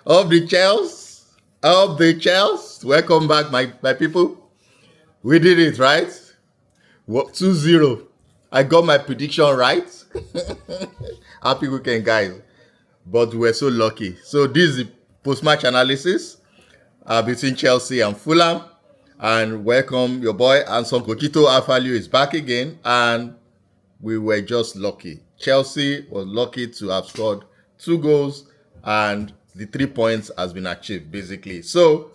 Of the Chelsea, of the Chelsea. Welcome back, my people. We did it, right? 2-0. I got my prediction right. Happy weekend, guys. But we were so lucky. So this is the post-match analysis between Chelsea and Fulham. And welcome your boy, Anson Kochito Alfalio is back again. And we were just lucky. Chelsea was lucky to have scored 2 goals and the 3 points has been achieved, basically. So,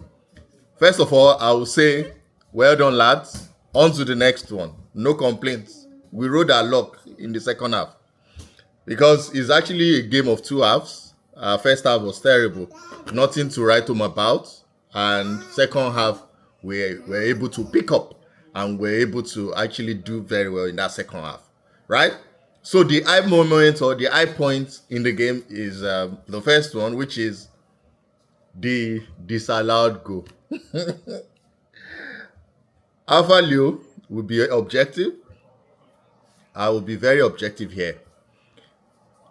first of all, I will say, well done, lads. On to the next one. No complaints. We rode our luck in the second half because it's actually a game of 2 halves. First half was terrible. Nothing to write home about. And second half, we were able to pick up and we're able to actually do very well in that second half. Right? So the high moment or the high point in the game is the first one, which is the disallowed goal. Alpha Leo will be objective. I will be very objective here.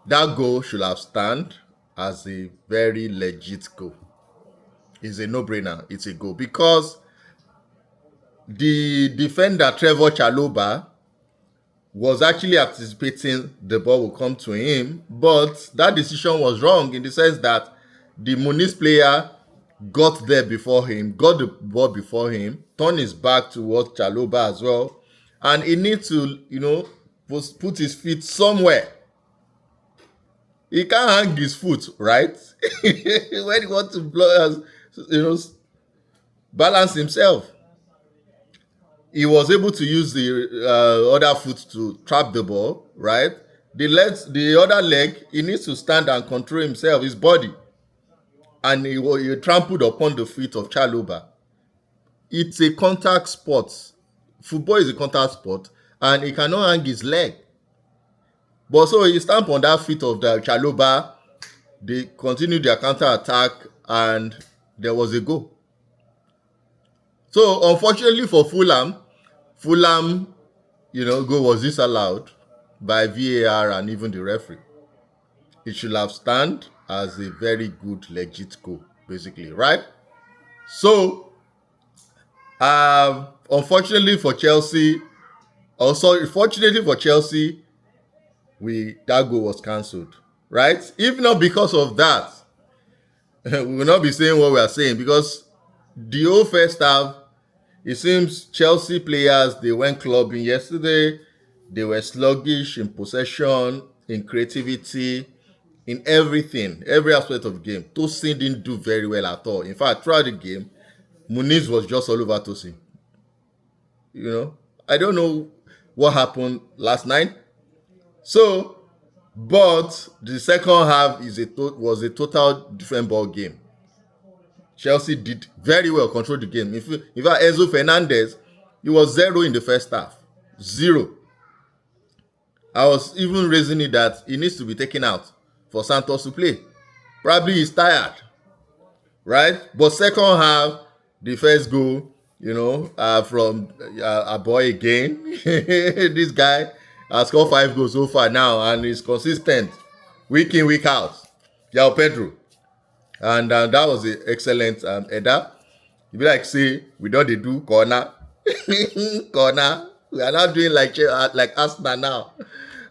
That goal should have stand as a very legit goal. It's a no-brainer. It's a goal because the defender Trevor Chalobah was actually anticipating the ball will come to him, but that decision was wrong in the sense that the Muniz player got there before him, got the ball before him, turned his back towards Chalobah as well, and he needs to, put his feet somewhere. He can't hang his foot, right? When he wants to balance himself. He was able to use the other foot to trap the ball, right? The other leg, he needs to stand and control himself, his body. And he trampled upon the feet of Chalobah. It's a contact sport. Football is a contact sport, and he cannot hang his leg. But so he stamped on that feet of the Chalobah. They continued their counter-attack, and there was a goal. So, unfortunately for Fulham, goal was disallowed by VAR and even the referee. It should have stand as a very good, legit goal, basically, right? So, fortunately for Chelsea, that goal was cancelled, right? If not because of that, we will not be saying what we are saying because the whole first half, it seems Chelsea players, they went clubbing yesterday. They were sluggish in possession, in creativity, in everything, every aspect of the game. Tosin didn't do very well at all. In fact, throughout the game, Muniz was just all over Tosin. I don't know what happened last night. So, but the second half was a total different ball game. Chelsea did very well, control the game. In fact, Enzo Fernández, he was 0 in the first half. 0. I was even raising it that he needs to be taken out for Santos to play. Probably he's tired, right? But second half, the first goal, from a boy again. This guy has scored 5 goals so far now and is consistent week in, week out. João Pedro. And that was an excellent header. You be like, see, we don't do corner. Corner. We are not doing like Arsenal now.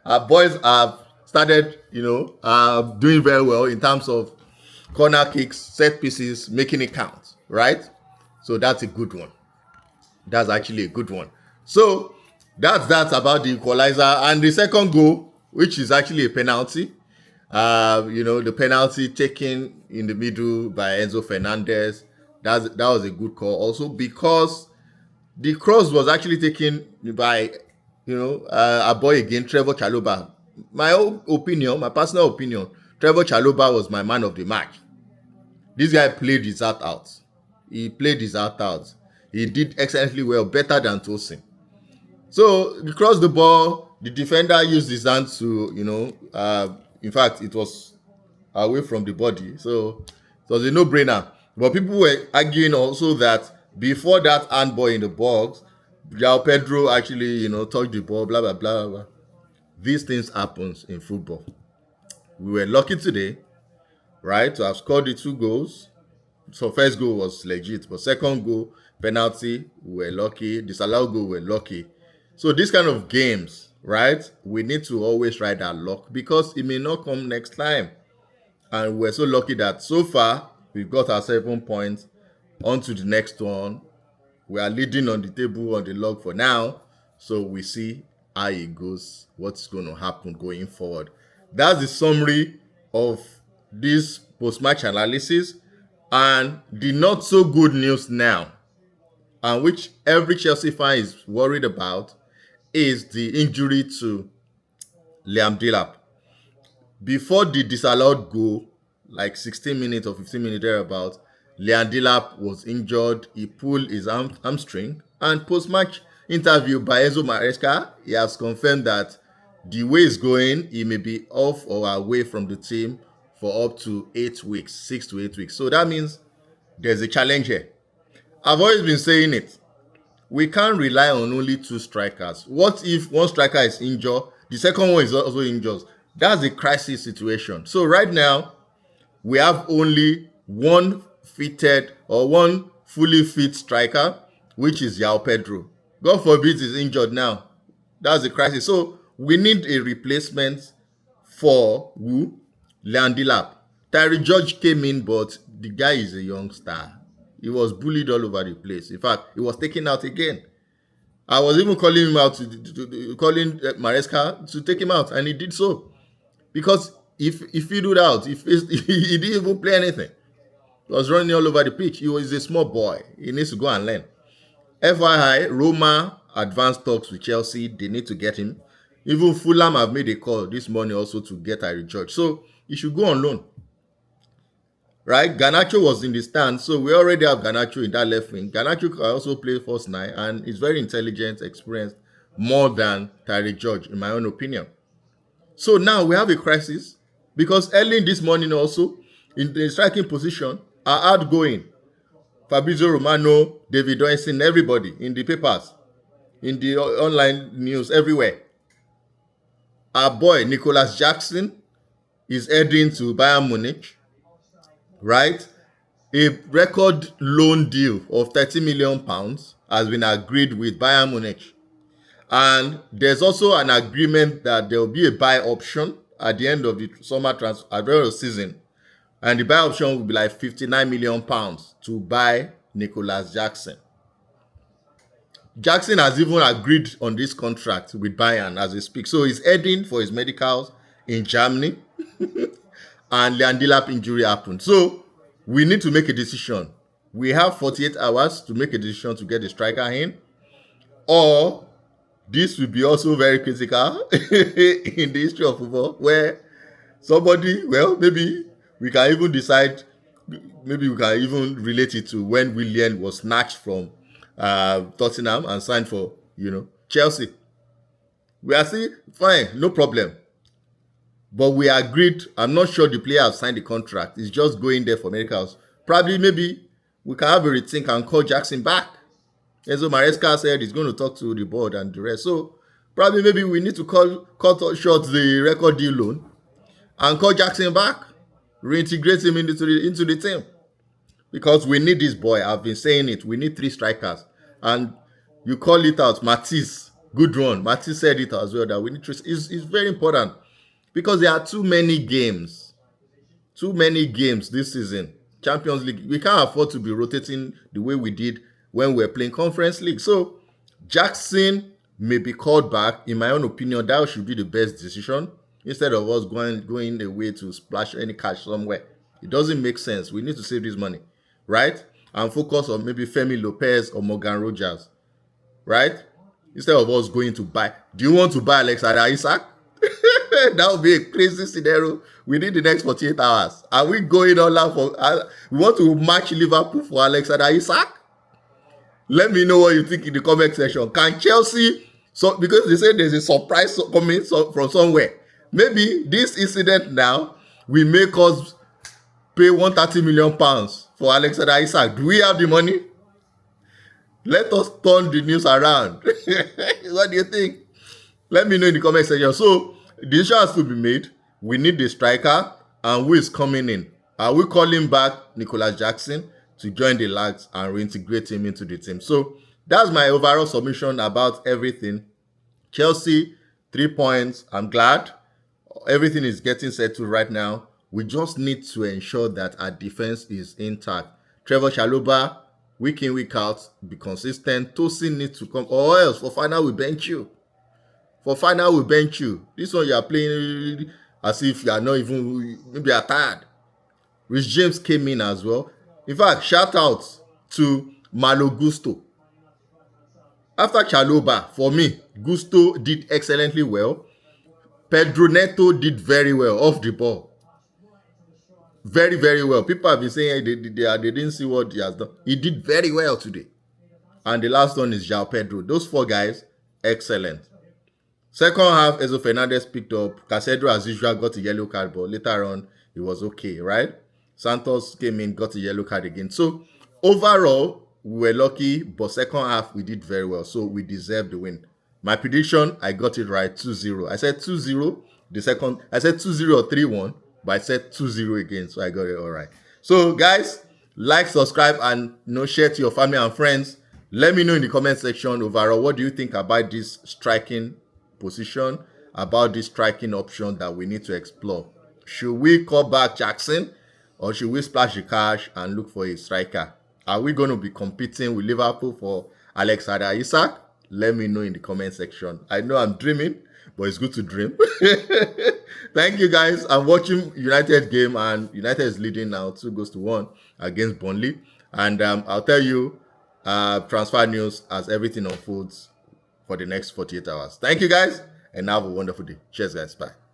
Our boys have started, doing very well in terms of corner kicks, set pieces, making it count, right? So that's a good one. That's actually a good one. So that's about the equalizer. And the second goal, which is actually a penalty. The penalty taken in the middle by Enzo Fernández, that was a good call also because the cross was actually taken by, a boy again, Trevor Chalobah. My personal opinion, Trevor Chalobah was my man of the match. This guy played his heart out. He played his heart out. He did excellently well, better than Tosin. So, across the ball, the defender used his hand to, in fact, it was away from the body. So, it was a no-brainer. But people were arguing also that before that handball in the box, João Pedro actually, touched the ball, blah, blah, blah, blah. these things happens in football. We were lucky today, right, to have scored the 2 goals. So first goal was legit, but second goal, penalty, we were lucky. Disallowed goal, we were lucky. So these kind of games, right, we need to always ride our luck because it may not come next time. And we're so lucky that so far, we've got our 7 points. On to the next one. We are leading on the table on the log for now. So we see how it goes, what's going to happen going forward. That's the summary of this post-match analysis. And the not so good news now, and which every Chelsea fan is worried about, is the injury to Liam Delap. Before the disallowed goal, like 16 minutes or 15 minutes thereabout, Liam Delap was injured. He pulled his hamstring. And post-match interview by Enzo Fernández, he has confirmed that the way it's going, he may be off or away from the team for up to 8 weeks, 6 to 8 weeks. So that means there's a challenge here. I've always been saying it. We can't rely on only 2 strikers. What if one striker is injured, the second one is also injured? That's a crisis situation. So right now, we have only one fully fit striker, which is João Pedro. God forbid he's injured now. That's a crisis. So we need a replacement for who? Liam Delap. Tyree George came in, but the guy is a young star. He was bullied all over the place. In fact, he was taken out again. I was even calling him out, calling Maresca to take him out, and he did so. Because if he do that, he didn't even play anything. He was running all over the pitch. He was a small boy. He needs to go and learn. FYI, Roma advanced talks with Chelsea. They need to get him. Even Fulham have made a call this morning also to get Tyree George. So he should go on loan. Right? Garnacho was in the stand, so we already have Garnacho in that left wing. Garnacho can also play first 9, and he's very intelligent, experienced, more than Tyree George, in my own opinion. So now we have a crisis, because early this morning also, in the striking position, are outgoing. Fabrizio Romano, David Oyenson, everybody in the papers, in the online news, everywhere. Our boy, Nicholas Jackson, is heading to Bayern Munich. Right? A record loan deal of £30 million has been agreed with Bayern Munich. And there's also an agreement that there will be a buy option at the end of the summer transfer, at the end of the season. And the buy option will be like £59 million to buy Nicholas Jackson. Jackson has even agreed on this contract with Bayern as we speak. So he's heading for his medicals in Germany. And Liam Delap injury happened. So we need to make a decision. We have 48 hours to make a decision to get the striker in. Or this will be also very critical in the history of football, where somebody, well, maybe we can even decide, maybe we can even relate it to when Willian was snatched from Tottenham and signed for, Chelsea. We are saying, fine, no problem. But we agreed, I'm not sure the player has signed the contract. It's just going there for medicals. Probably, maybe, we can have a rethink and call Jackson back. Enzo Maresca said he's going to talk to the board and the rest. So, probably, maybe we need to cut short the record deal loan and call Jackson back. Reintegrate him into the team. Because we need this boy. I've been saying it. We need 3 strikers. And you call it out. Matisse, good run. Matisse said it as well, that we need 3. It's very important. Because there are too many games this season. Champions League, we can't afford to be rotating the way we did when we were playing Conference League. So, Jackson may be called back. In my own opinion, that should be the best decision. Instead of us going away to splash any cash somewhere. It doesn't make sense. We need to save this money, right? And focus on maybe Femi Lopez or Morgan Rogers, right? Instead of us going to buy. Do you want to buy Alexander Isak? That would be a crazy scenario within the next 48 hours. Are we going all out for... we want to match Liverpool for Alexander Isak? Let me know what you think in the comment section. Can Chelsea... because they say there's a surprise coming from somewhere. Maybe this incident now will make us pay £130 million for Alexander Isak. Do we have the money? Let us turn the news around. What do you think? Let me know in the comment section. So the decision has to be made. We need the striker, and who is coming in? Are we calling back Nicholas Jackson to join the lads and reintegrate him into the team? So that's my overall submission about everything. Chelsea, 3 points. I'm glad everything is getting settled right now. We just need to ensure that our defense is intact. Trevor Chalobah, week in, week out, be consistent. Tosin needs to come, or else for final we bench you. For final we bench you. This one you are playing as if you are not even, maybe you are tired. Rich James came in as well. In fact, shout out to Malo Gusto. After Chalobah, for me, Gusto did excellently well. Pedro Neto did very well off the ball. Very, very well. People have been saying they didn't see what he has done. He did very well today. And the last one is João Pedro. Those 4 guys, excellent. Second half, Enzo Fernández picked up. Casedo, as usual, got a yellow card, but later on, it was okay, right? Santos came in, got a yellow card again. So, overall, we were lucky, but second half, we did very well. So, we deserved the win. My prediction, I got it right, 2-0. I said 2-0. The second, I said 2-0 or 3-1, but I said 2-0 again, so I got it all right. So, guys, like, subscribe, and share to your family and friends. Let me know in the comment section overall, what do you think about this striking position, about this striking option that we need to explore? Should we call back Jackson, or should we splash the cash and look for a striker? Are we going to be competing with Liverpool for Alexander Isak? Let me know in the comment section. I know I'm dreaming, but it's good to dream. Thank you, guys. I'm watching United game, and United is leading now 2-1 against Burnley. And I'll tell you transfer news as everything unfolds for the next 48 hours. Thank you, guys, and have a wonderful day. Cheers, guys. Bye.